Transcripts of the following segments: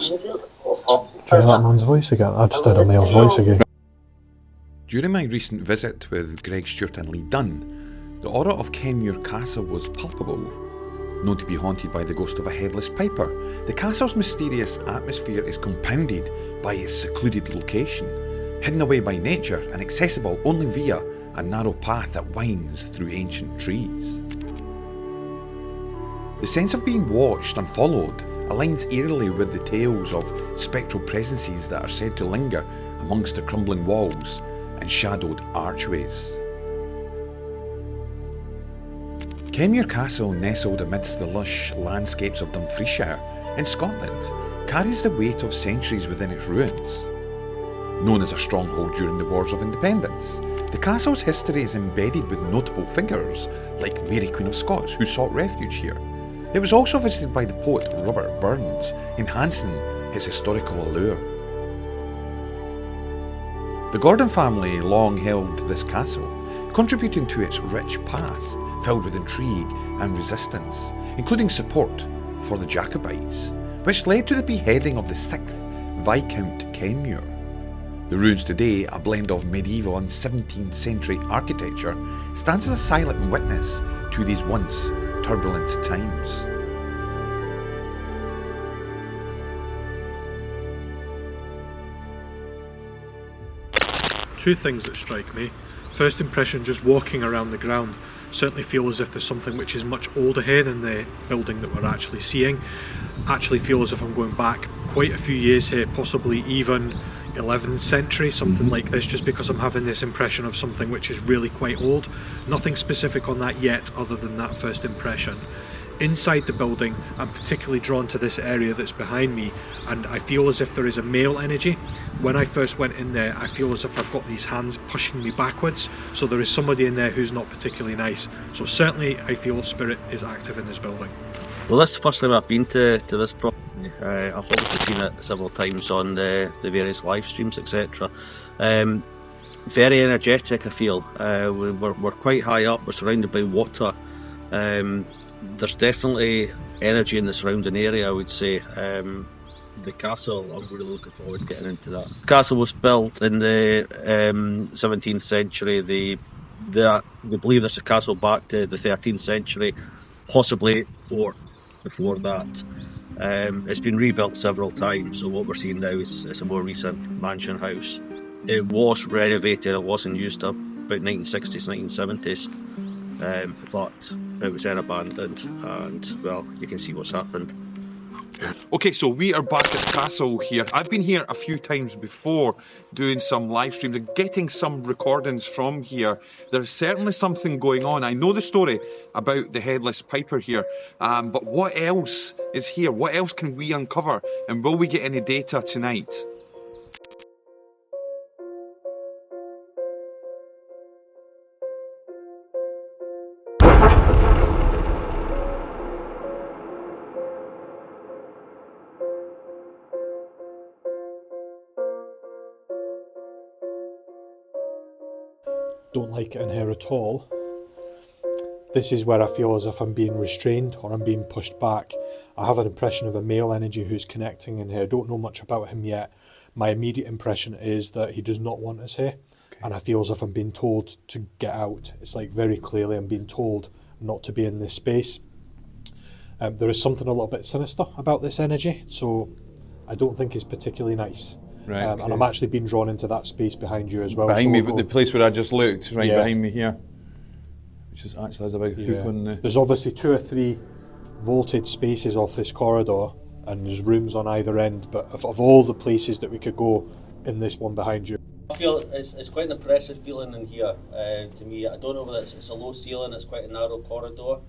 hear that man's voice again? I just heard a male's voice again. During my recent visit with Greg Stewart and Lee Dunn, the aura of Kenmure Castle was palpable. Known to be haunted by the ghost of a headless piper, the castle's mysterious atmosphere is compounded by its secluded location, hidden away by nature and accessible only via a narrow path that winds through ancient trees. The sense of being watched and followed aligns eerily with the tales of spectral presences that are said to linger amongst the crumbling walls and shadowed archways. Kenmure Castle, nestled amidst the lush landscapes of Dumfriesshire in Scotland, carries the weight of centuries within its ruins. Known as a stronghold during the Wars of Independence, the castle's history is embedded with notable figures like Mary Queen of Scots who sought refuge here. It was also visited by the poet Robert Burns, enhancing his historical allure. The Gordon family long held this castle, contributing to its rich past, filled with intrigue and resistance, including support for the Jacobites, which led to the beheading of the 6th Viscount Kenmure. The ruins today, a blend of medieval and 17th century architecture, stands as a silent witness to these once turbulent times. Two things that strike me. First impression, just walking around the ground, certainly feel as if there's something which is much older here than the building that we're actually seeing. Actually feel as if I'm going back quite a few years here, possibly even 11th century, something like this, just because I'm having this impression of something which is really quite old. Nothing specific on that yet other than that first impression. Inside the building, I'm particularly drawn to this area that's behind me, and I feel as if there is a male energy. When I first went in there, I feel as if I've got these hands pushing me backwards, so there is somebody in there who's not particularly nice. So certainly I feel spirit is active in this building. Well, this is the first time I've been to this property. I've obviously seen it several times on the various live streams, etc. Very energetic, I feel. We're quite high up, we're surrounded by water. There's definitely energy in the surrounding area, I would say. The castle, I'm really looking forward to getting into that. The castle was built in the 17th century. They believe there's a castle back to the 13th century, possibly fort before that. It's been rebuilt several times, so what we're seeing now is a more recent mansion house. It was renovated, it wasn't used up about 1960s, 1970s, but it was then abandoned, and well, you can see what's happened. Okay, so we are back at the castle here. I've been here a few times before doing some live streams and getting some recordings from here. There's certainly something going on. I know the story about the headless piper here, but what else is here? What else can we uncover? And will we get any data tonight? Don't like it in here at all. This is where I feel as if I'm being restrained or I'm being pushed back. I have an impression of a male energy who's connecting in here. I don't know much about him yet. My immediate impression is that he does not want us here. Okay. And I feel as if I'm being told to get out. It's like very clearly I'm being told not to be in this space. There is something a little bit sinister about this energy, so I don't think it's particularly nice. Right, okay. And I'm actually being drawn into that space behind you as well. Behind so me, but the place where I just looked, right behind me here. Which is actually has a big hook on the... There's obviously 2 or 3 vaulted spaces off this corridor, and there's rooms on either end, but of all the places that we could go in this one behind you. I feel it's quite an oppressive feeling in here to me. I don't know whether it's a low ceiling, it's quite a narrow corridor,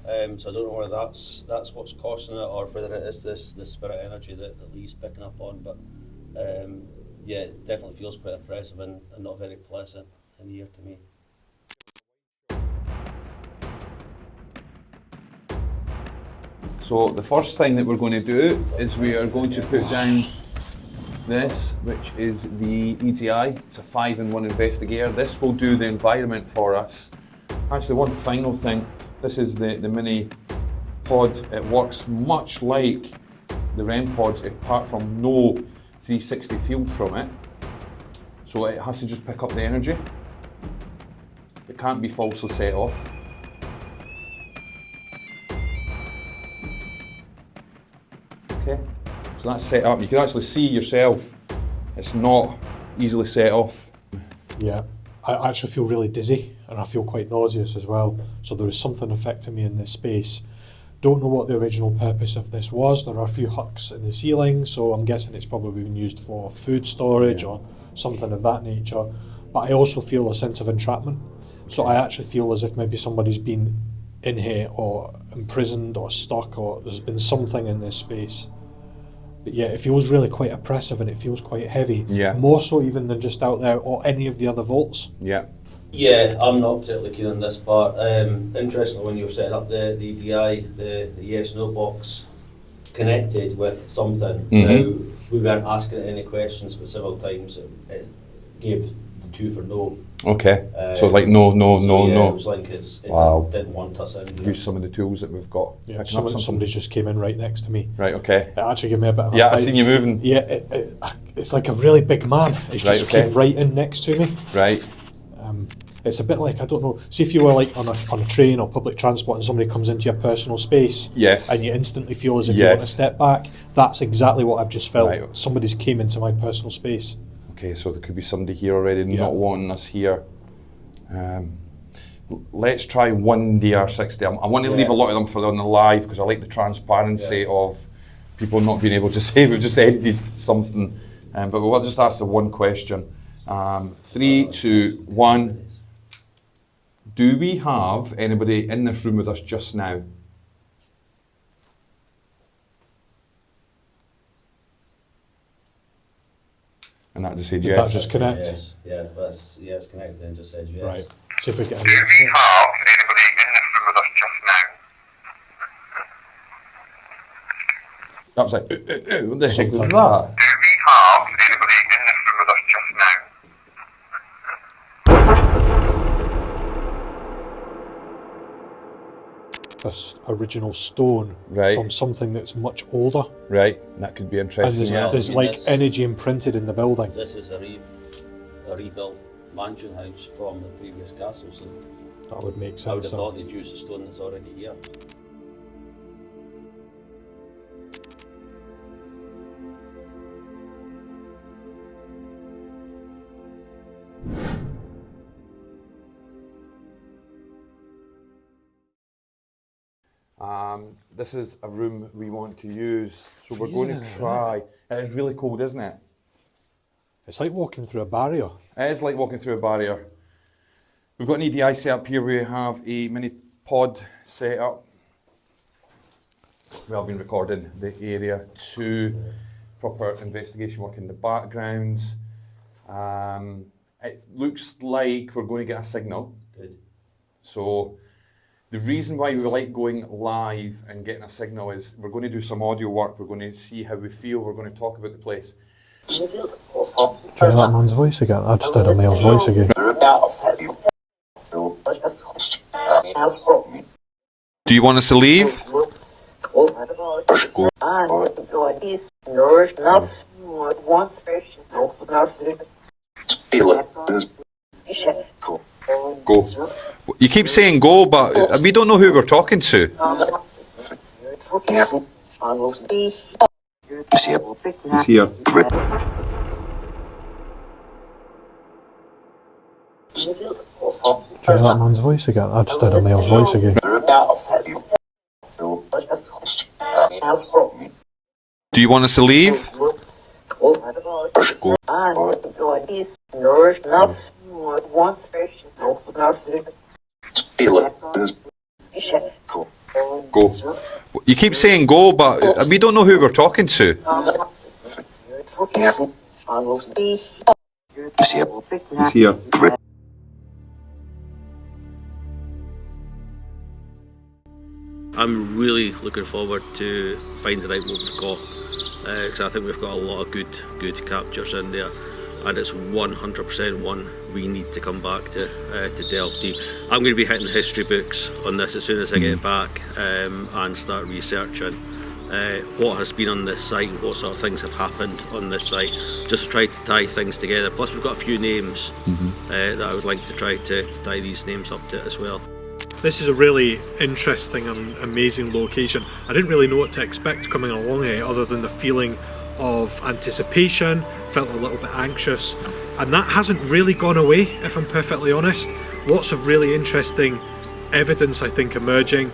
so I don't know whether that's what's causing it or whether it is this spirit energy that Lee's picking up on, but yeah, it definitely feels quite oppressive and not very pleasant in here to me. So the first thing that we're going to do is we are going to put down this, which is the ETI. It's a 5-in-1 investigator. This will do the environment for us. Actually, one final thing. This is the mini pod. It works much like the REM pods, apart from no 360 field from it, so it has to just pick up the energy. It can't be falsely set off. Okay, so that's set up. You can actually see yourself. It's not easily set off. Yeah, I actually feel really dizzy and I feel quite nauseous as well. So there is something affecting me in this space. Don't know what the original purpose of this was. There are a few hooks in the ceiling, so I'm guessing it's probably been used for food storage or something of that nature. But I also feel a sense of entrapment. So I actually feel as if maybe somebody's been in here or imprisoned or stuck, or there's been something in this space. But yeah, it feels really quite oppressive and it feels quite heavy. Yeah. More so even than just out there or any of the other vaults. Yeah. Yeah, I'm not particularly keen on this part. Interestingly, when you were setting up the EDI, the yes/no box connected with something. Now, we weren't asking it any questions, but several times it gave the 2 for no. Okay. So like no. It was like it Wow. didn't want us in. Use some of the tools that we've got. Yeah, Picking up something. somebody just came in right next to me. Right. Okay. It actually gave me a bit of a Yeah, I fight. seen you moving. Yeah, it's like a really big man. It's Right, just okay. came right in next to me. Right. It's a bit like, I don't know, see if you were like on a train or public transport and somebody comes into your personal space. Yes. And you instantly feel as if you want to Yes. step back. That's exactly what I've just felt. Right. Somebody's came into my personal space. Okay, so there could be somebody here already not wanting us here. Let's try one DR60. I want to leave a lot of them for on the live because I like the transparency of people not being able to say we've just edited something. But we'll just ask the one question. 3, 2, 1. Do we have anybody in this room with us just now? And that just said Did yes. that just connect? Yes. Yeah, it's connected and just says yes. Right. See if we get a Do we have anybody in this room with us just now? That was like, what the heck was Something. that? Do we have anybody in this room with us just now? this original stone Right. from something that's much older. Right, that could be And interesting. there's, Yeah. there's I mean, like this- energy imprinted in the building. This is a rebuilt mansion house from the previous castle, so That would make I would sense. have thought they'd use the stone that's already here. This is a room we want to use, so we're going to try. It is really cold, isn't it? It's like walking through a barrier. It is like walking through a barrier. We've got an EDI set up here. We have a mini pod set up. We have been recording the area to proper investigation work in the backgrounds. It looks like we're going to get a signal. Good. So the reason why we like going live and getting a signal is we're going to do some audio work. We're going to see how we feel. We're going to talk about the place. Hear that man's voice again? I just heard O'Neill's voice again. Do you want us to leave? Go. You keep saying go, but we don't know who we're talking to. He's here. Hear that man's voice again? I just heard O'Neill's voice again. Do you want us to leave? Go. You keep saying go, but we don't know who we're talking to. He's here. I'm really looking forward to finding out what we've got, because I think we've got a lot of good captures in there, and it's 100% one we need to come back to delve deep. I'm going to be hitting history books on this as soon as I get back and start researching what has been on this site and what sort of things have happened on this site, just to try to tie things together. Plus we've got a few names that I would like to try to tie these names up to as well. This is a really interesting and amazing location. I didn't really know what to expect coming along here, other than the feeling of anticipation. Felt a little bit anxious, and that hasn't really gone away, if I'm perfectly honest. Lots of really interesting evidence, I think, emerging.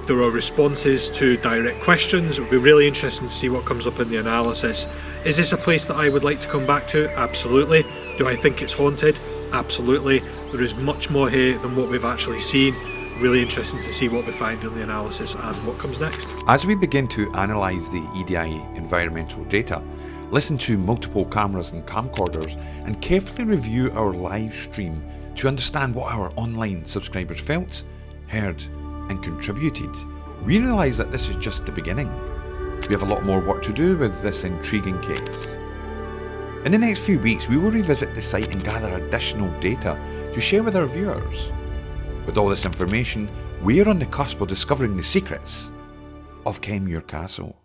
There are responses to direct questions. It would be really interesting to see what comes up in the analysis. Is this a place that I would like to come back to? Absolutely. Do I think it's haunted? Absolutely. There is much more here than what we've actually seen. Really interesting to see what we find in the analysis and what comes next. As we begin to analyse the EDI environmental data, listen to multiple cameras and camcorders, and carefully review our live stream to understand what our online subscribers felt, heard and contributed, we realise that this is just the beginning. We have a lot more work to do with this intriguing case. In the next few weeks we will revisit the site and gather additional data to share with our viewers. With all this information, we are on the cusp of discovering the secrets of Kenmure Castle.